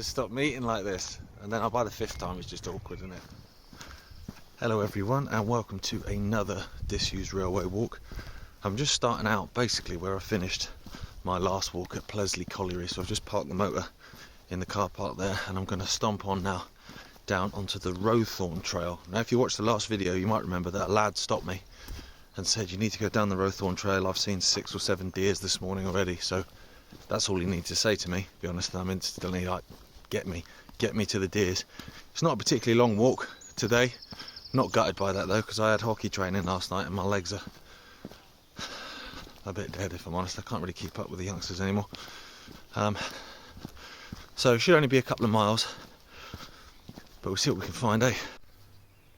stop meeting like this, and then by the 5th time it's just awkward, isn't it? Hello everyone, and welcome to another disused railway walk. I'm just starting out basically where I finished my last walk at Pleasley Colliery, so I've just parked the motor in the car park there, and I'm going to stomp on now down onto the Rowthorne trail. Now if you watched the last video you might remember that a lad stopped me and said you need to go down the Rowthorne trail. I've seen 6 or 7 deers this morning already, so that's all he needs to say to me, to be honest. I'm instantly like, get me to the deers. It's not a particularly long walk today. Not gutted by that though, because I had hockey training last night and my legs are a bit dead, if I'm honest. I can't really keep up with the youngsters anymore. So it should only be a couple of miles, but we'll see what we can find, eh?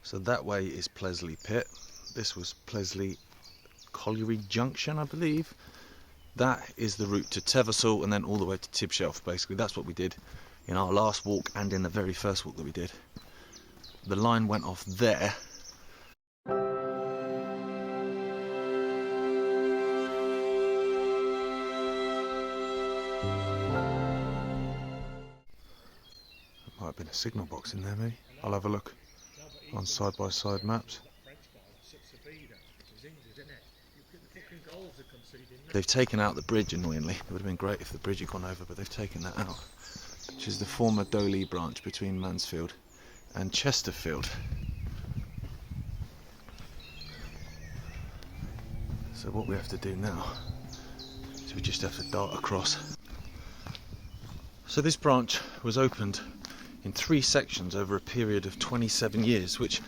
So that way is Pleasley Pit. This was Pleasley Colliery Junction, I believe. That is the route to Teversall and then all the way to Tibshelf, basically. That's what we did in our last walk and in the very first walk that we did. The line went off there. There might have been a signal box in there, maybe. I'll have a look on side-by-side maps. They've taken out the bridge, annoyingly. It would have been great if the bridge had gone over, but they've taken that out, which is the former Doley branch between Mansfield and Chesterfield. So what we have to do now is we just have to dart across. So this branch was opened in 3 sections over a period of 27 years, which,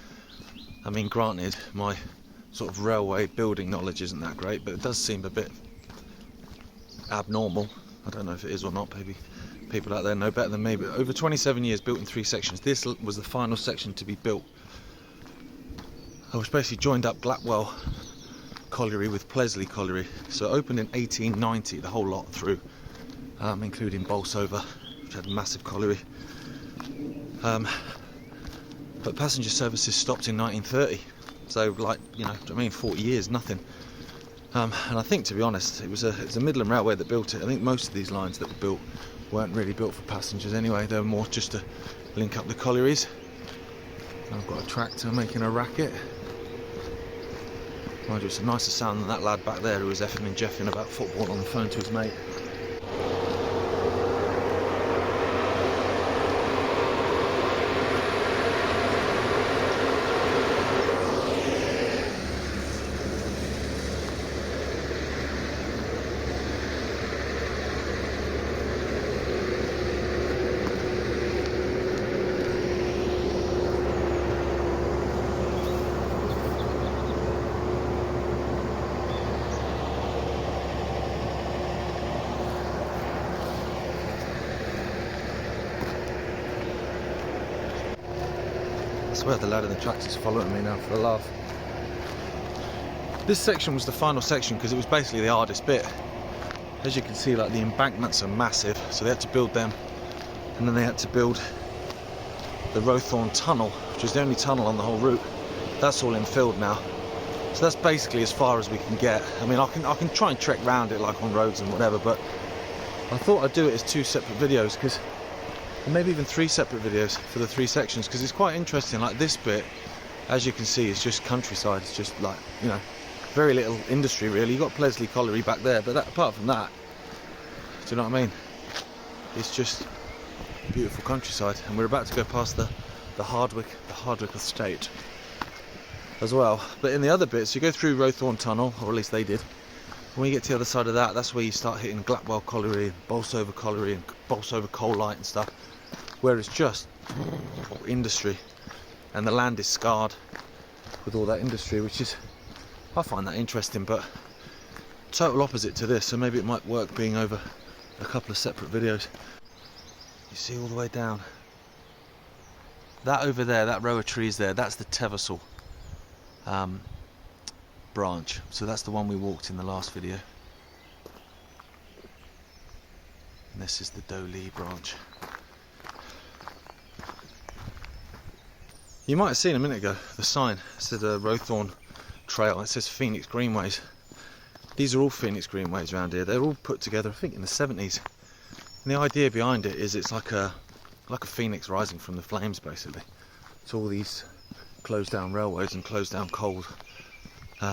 I mean, granted, my sort of railway building knowledge isn't that great, but it does seem a bit abnormal. I don't know if it is or not, maybe people out there know better than me, but over 27 years built in 3 sections. This was the final section to be built, which basically joined up Glatwell Colliery with Pleasley Colliery. So it opened in 1890, the whole lot through, including Bolsover, which had a massive colliery. But passenger services stopped in 1930. So, like, you know, I mean, 40 years, nothing. And I think, to be honest, it was a Midland Railway that built it. I think most of these lines that were built weren't really built for passengers anyway. They were more just to link up the collieries. And I've got a tractor making a racket. Mind you, it's a nicer sound than that lad back there who was effing and jeffing about football on the phone to his mate. I swear the lad in the tractor's following me now for a laugh. This section was the final section because it was basically the hardest bit. As you can see, like, the embankments are massive, so they had to build them, and then they had to build the Rowthorne Tunnel, which is the only tunnel on the whole route. That's all infilled now, so that's basically as far as we can get. I mean, I can try and trek round it like on roads and whatever, but I thought I'd do it as 2 separate videos, because and maybe even 3 separate videos for the 3 sections, because it's quite interesting. Like, this bit, as you can see, is just countryside. It's just, like, you know, very little industry really. You've got Pleasley Colliery back there, but apart from that, do you know what I mean? It's just beautiful countryside. And we're about to go past the Hardwick estate as well. But in the other bits, you go through Rowthorne Tunnel, or at least they did. When you get to the other side of that, that's where you start hitting Glatwell Colliery, and Bolsover Colliery, and Bolsover Coal Light and stuff, where it's just industry, and the land is scarred with all that industry, which is, I find that interesting, but total opposite to this, so maybe it might work being over a couple of separate videos. You see all the way down. That over there, that row of trees there, that's the Teversall branch, so that's the one we walked in the last video, and this is the Doley branch. You might have seen a minute ago the sign. It said Rowthorne Trail. It says Phoenix Greenways. These are all Phoenix Greenways around here. They're all put together, I think, in the 70s. And the idea behind it is it's like a like a phoenix rising from the flames, basically. It's all these closed down railways and closed down coal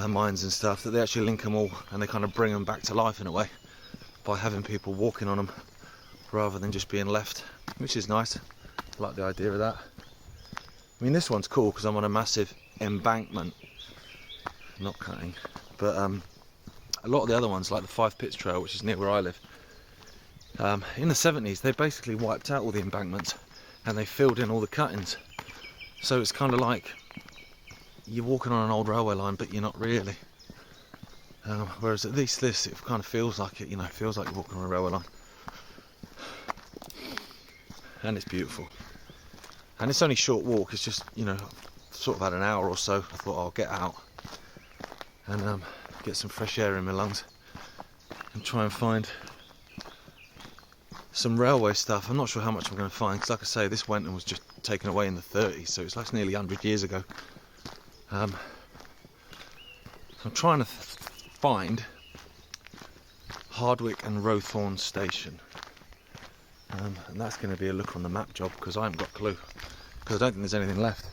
mines and stuff, that they actually link them all, and they kind of bring them back to life in a way by having people walking on them rather than just being left, which is nice. I like the idea of that. I mean, this one's cool because I'm on a massive embankment, not cutting, but a lot of the other ones, like the Five Pits Trail, which is near where I live, in the 70s they basically wiped out all the embankments and they filled in all the cuttings, so it's kind of like you're walking on an old railway line but you're not really, whereas at least this, it kind of feels like it, you know, it feels like you're walking on a railway line, and it's beautiful. And it's only a short walk, it's just, you know, sort of had an hour or so. I thought I'll get out and get some fresh air in my lungs and try and find some railway stuff. I'm not sure how much I'm going to find, because like I say, this went and was just taken away in the 30s, so it's like nearly 100 years ago. I'm trying to find Hardwick and Rowthorne Station. And that's going to be a look on the map job, because I haven't got a clue, because I don't think there's anything left,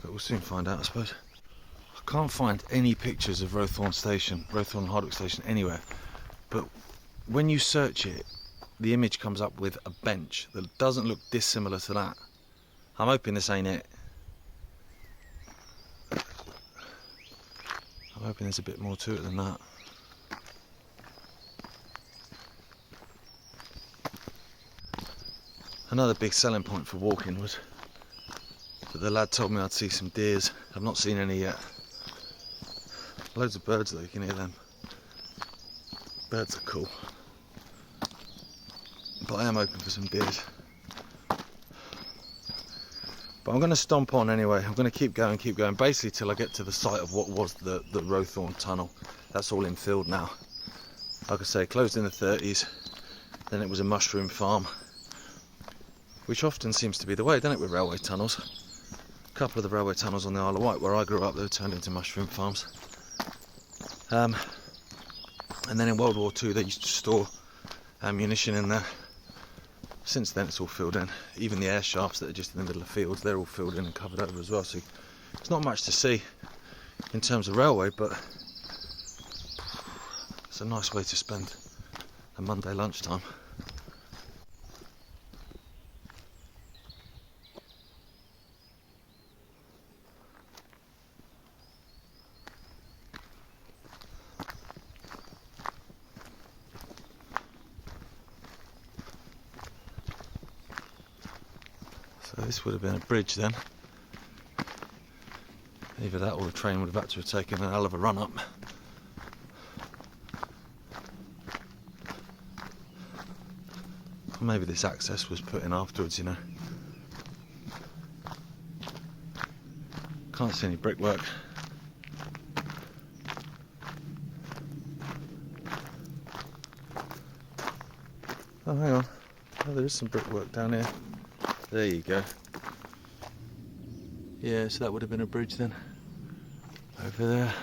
but we'll soon find out, I suppose. I can't find any pictures of Rowthorne Station, Rowthorne Hardwick Station anywhere, but when you search it, the image comes up with a bench that doesn't look dissimilar to that. I'm hoping this ain't it. I'm hoping there's a bit more to it than that. Another big selling point for walking was that the lad told me I'd see some deers. I've not seen any yet. Loads of birds though, you can hear them. Birds are cool. But I am hoping for some deers. But I'm going to stomp on anyway. I'm going to keep going, basically till I get to the site of what was the Rowthorne Tunnel. That's all infilled now. Like I say, closed in the 30s. Then it was a mushroom farm, which often seems to be the way, doesn't it, with railway tunnels? A couple of the railway tunnels on the Isle of Wight, where I grew up, they were turned into mushroom farms. And then in World War II, they used to store ammunition in there. Since then, it's all filled in. Even the air shafts that are just in the middle of fields, they're all filled in and covered over as well. So it's not much to see in terms of railway, but it's a nice way to spend a Monday lunchtime. So this would have been a bridge then. Either that or the train would have had to have taken a hell of a run up. Maybe this access was put in afterwards, you know. Can't see any brickwork. Oh, hang on. Oh, there is some brickwork down here. There you go. Yeah, so that would have been a bridge then. Over there.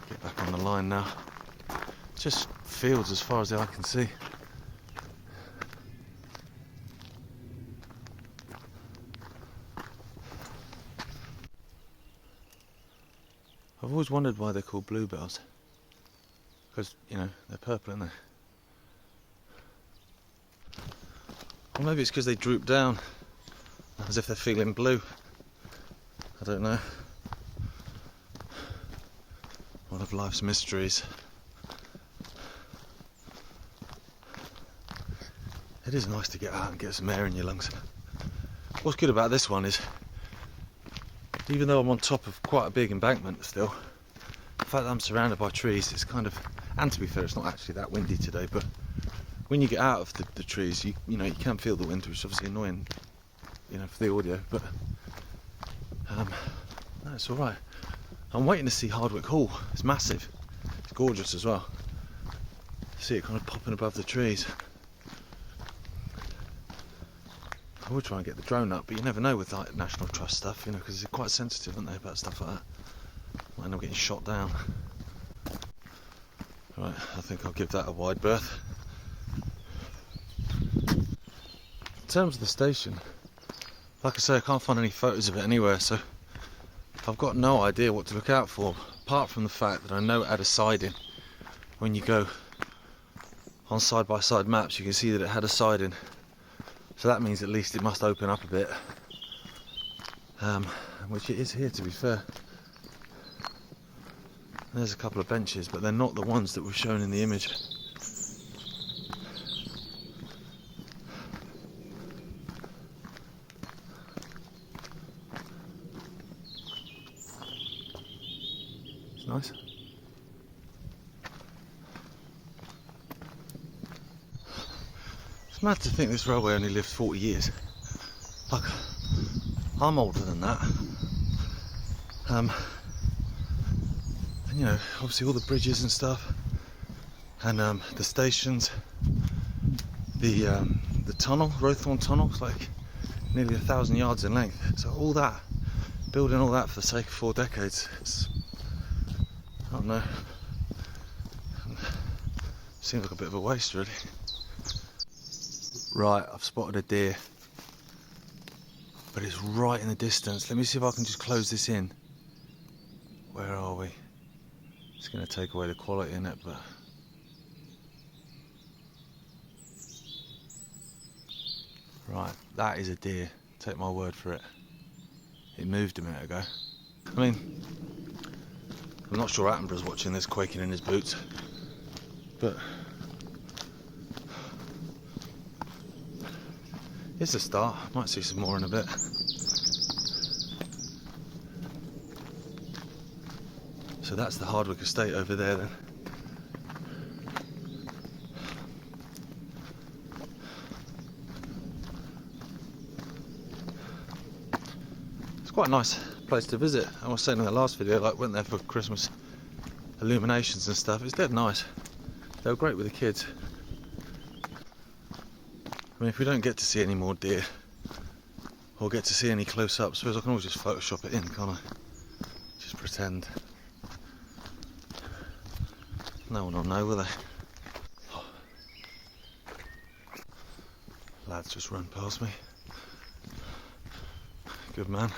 Get back on the line now. Just fields as far as the eye can see. I've always wondered why they're called bluebells. Because, you know, they're purple, aren't they? Or maybe it's because they droop down, as if they're feeling blue. I don't know. One of life's mysteries. It is nice to get out and get some air in your lungs. What's good about this one is, even though I'm on top of quite a big embankment still, the fact that I'm surrounded by trees, it's kind of, and to be fair, it's not actually that windy today, but when you get out of the trees, you know, you can feel the wind, which is obviously annoying, you know, for the audio, but no, it's alright. I'm waiting to see Hardwick Hall. It's massive. It's gorgeous as well. See it kind of popping above the trees. I would try and get the drone up, but you never know with like National Trust stuff, you know, because they're quite sensitive, aren't they, about stuff like that. Might end up getting shot down. Right, I think I'll give that a wide berth. terms of the station, like I say, I can't find any photos of it anywhere, so I've got no idea what to look out for, apart from the fact that I know it had a siding. When you go on side-by-side maps, you can see that it had a siding, so that means at least it must open up a bit, which it is here, to be fair. There's a couple of benches, but they're not the ones that were shown in the image. It's nice. It's mad to think this railway only lived 40 years. Like, I'm older than that. And you know, obviously all the bridges and stuff, and the stations, the tunnel, Rowthorne Tunnel, is like nearly 1,000 yards in length. So all that, building all that for the sake of 4 decades, it's, I don't know, seems like a bit of a waste, really. Right, I've spotted a deer, but it's right in the distance. Let me see if I can just close this in. Where are we? It's going to take away the quality in it, but right, that is a deer. Take my word for it. It moved a minute ago. I mean, I'm not sure Attenborough's watching this, quaking in his boots, but it's a start. Might see some more in a bit. So that's the Hardwick estate over there then. It's quite a nice place to visit. I was saying in the last video, like, went there for Christmas illuminations and stuff. It's dead nice. They were great with the kids. I mean, if we don't get to see any more deer, or get to see any close-ups, I suppose I can always just Photoshop it in, can't I? Just pretend. No one will know, will they? Oh. Lads just run past me. Good man.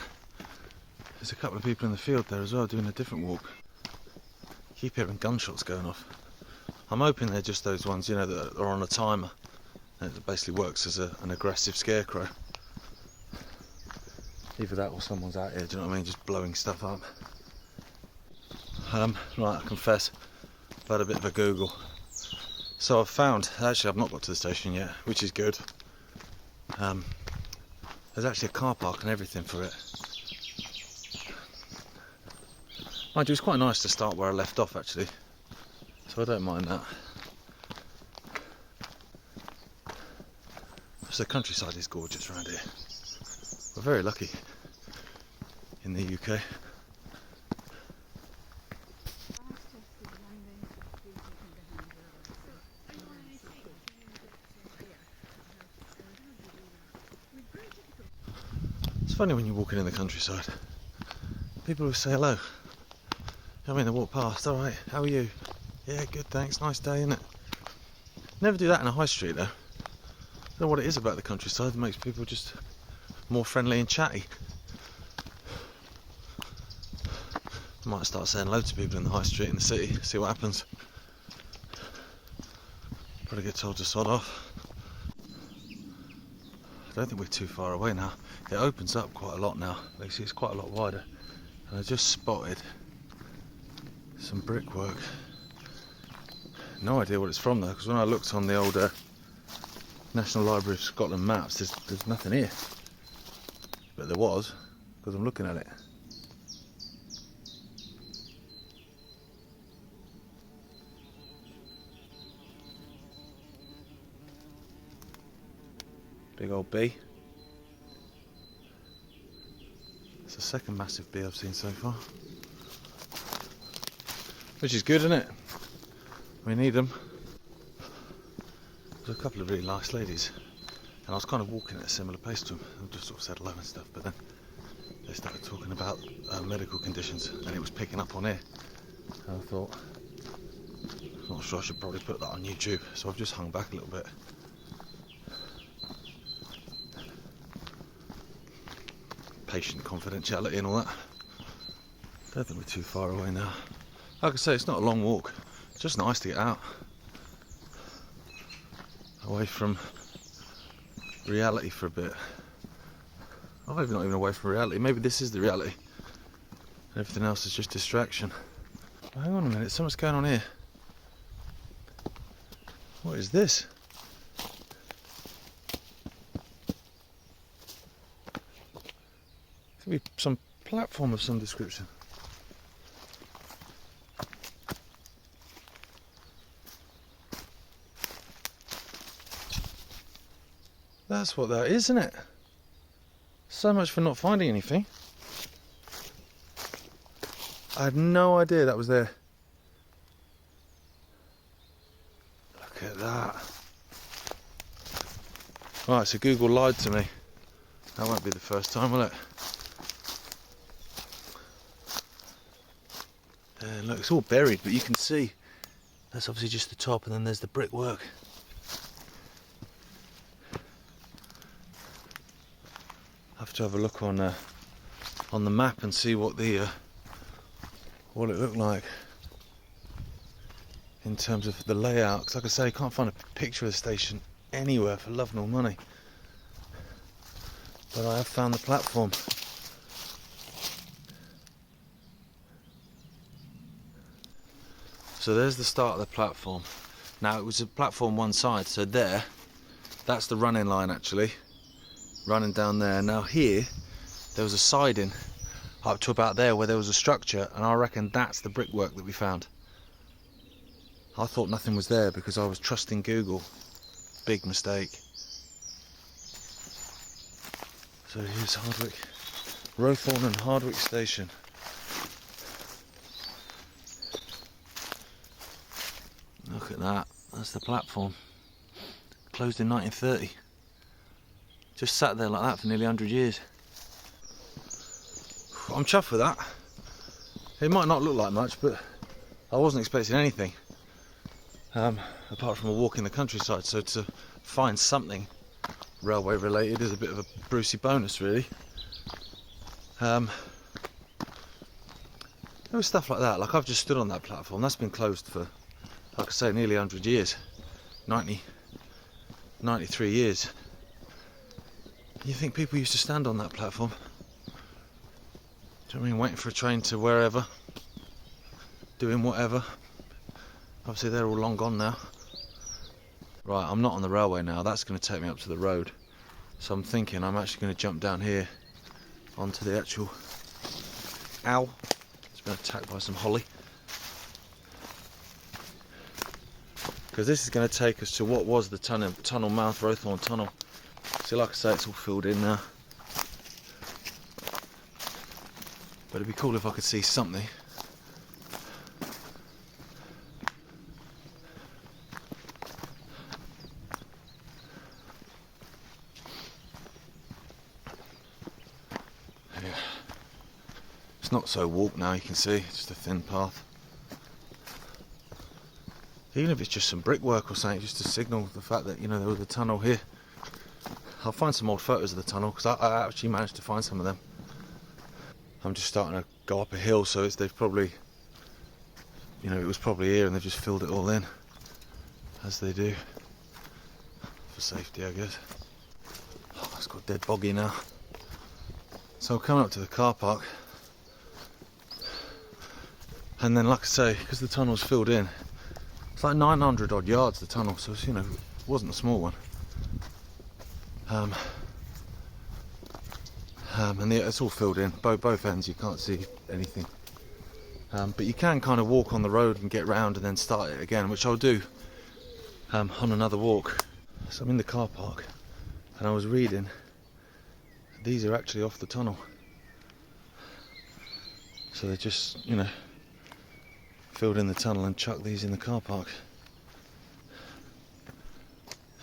There's a couple of people in the field there as well doing a different walk. Keep hearing gunshots going off. I'm hoping they're just those ones, you know, that are on a timer. And it basically works as an aggressive scarecrow. Either that or someone's out here, do you know what I mean? Just blowing stuff up. Right, I confess, I've had a bit of a Google. So I've found, actually I've not got to the station yet, which is good. There's actually a car park and everything for it. Mind you, it's quite nice to start where I left off actually, so I don't mind that. So the countryside is gorgeous around here. We're very lucky in the UK. It's funny when you're walking in the countryside. People will say hello. I mean, they walk past, alright, how are you? Yeah, good, thanks, nice day, innit? Never do that in a high street though. I don't know what it is about the countryside that makes people just more friendly and chatty. I might start saying hello to people in the high street in the city, see what happens. Probably get told to sod off. I don't think we're too far away now. It opens up quite a lot now. You see, it's quite a lot wider. And I just spotted some brickwork. No idea what it's from though, because when I looked on the old National Library of Scotland maps, there's nothing here. But there was, because I'm looking at it. Big old bee. It's the second massive bee I've seen so far. Which is good, isn't it? We need them. There's a couple of really nice ladies, and I was kind of walking at a similar pace to them. I just sort of said hello and stuff, but then they started talking about medical conditions, and it was picking up on here. And I thought, I'm not sure, I should probably put that on YouTube, so I've just hung back a little bit. patient confidentiality and all that. Don't think we're too far away now. Like I say, it's not a long walk. It's just nice to get out. Away from reality for a bit. Oh, maybe not even away from reality. Maybe this is the reality. Everything else is just distraction. Oh, hang on a minute, something's going on here. What is this? Could be some platform of some description. That's what that is, isn't it? So much for not finding anything. I had no idea that was there. Look at that. Right, so Google lied to me. That won't be the first time, will it? Look, it's all buried, but you can see that's obviously just the top, and then there's the brickwork. I have to have a look on the map and see what it looked like in terms of the layout. Because like I say, you can't find a picture of the station anywhere for love nor money. But I have found the platform. So there's the start of the platform. Now it was a platform one side, so that's the running line actually. Running down there. Now here there was a siding up to about there where there was a structure, and I reckon that's the brickwork that we found. I thought nothing was there because I was trusting Google. Big mistake. So here's Hardwick, Rowthorne and Hardwick station. Look at that, that's the platform. Closed in 1930. Just sat there like that for nearly 100 years. I'm chuffed with that. It might not look like much, but I wasn't expecting anything. Apart from a walk in the countryside, so to find something railway related is a bit of a Brucey bonus really. There was stuff like that, like I've just stood on that platform, that's been closed for, like I say, nearly 100 years. 93 years. You think people used to stand on that platform? Do you know what I mean? Waiting for a train to wherever, doing whatever. Obviously they're all long gone now. Right, I'm not on the railway now, that's going to take me up to the road. So I'm thinking I'm actually going to jump down here onto the actual... Ow! It's been attacked by some holly. Because this is going to take us to what was the tunnel mouth, Rowthorne Tunnel. See, like I say, it's all filled in now. But it'd be cool if I could see something. Yeah. It's not so warped now, you can see, it's just a thin path. Even if it's just some brickwork or something, just to signal the fact that, you know, there was a tunnel here. I'll find some old photos of the tunnel, because I actually managed to find some of them. I'm just starting to go up a hill, so they've probably, you know, it was probably here and they've just filled it all in, as they do, for safety, I guess. Oh, it's got dead boggy now. So coming up to the car park, and then like I say, because the tunnel's filled in, it's like 900 odd yards, the tunnel, so it's, you know, it wasn't a small one. And it's all filled in, both ends, you can't see anything. But you can kind of walk on the road and get round and then start it again, which I'll do on another walk. So I'm in the car park and I was reading, these are actually off the tunnel. So they just, you know, filled in the tunnel and chucked these in the car park.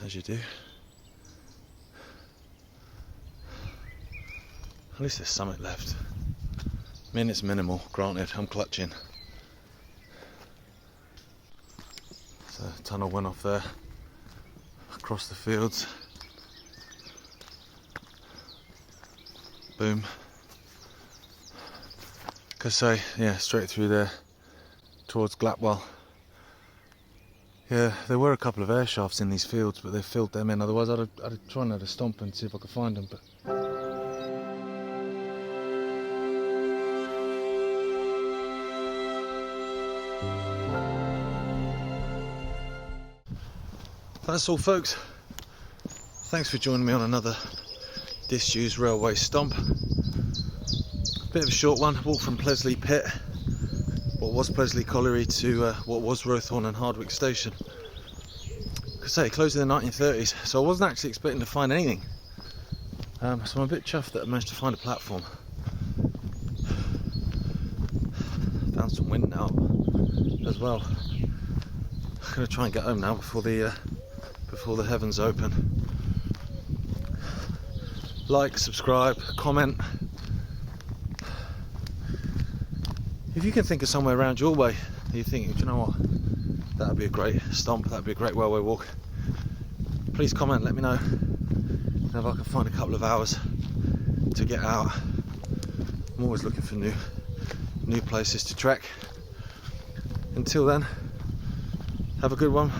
As you do. At least there's something left. I mean, it's minimal, granted, I'm clutching. So the tunnel went off there, across the fields. Boom. Cause yeah, straight through there towards Glatwell. Yeah, there were a couple of air shafts in these fields, but they filled them in. Otherwise, I'd try and have a stomp and see if I could find them. But that's all, folks. Thanks for joining me on another disused railway stomp. Bit of a short one. Walk from Pleasley Pit, what was Pleasley Colliery, to what was Rowthorne and Hardwick station. Like I say, closed in the 1930s, so I wasn't actually expecting to find anything. So I'm a bit chuffed that I managed to find a platform. Found some wind now as well. I'm gonna try and get home now before the heavens open. Like, subscribe, comment. If you can think of somewhere around your way, you think, do you know what, that would be a great stomp, that would be a great railway walk, please comment, let me know. And if I can find a couple of hours to get out. I'm always looking for new places to trek. Until then, have a good one.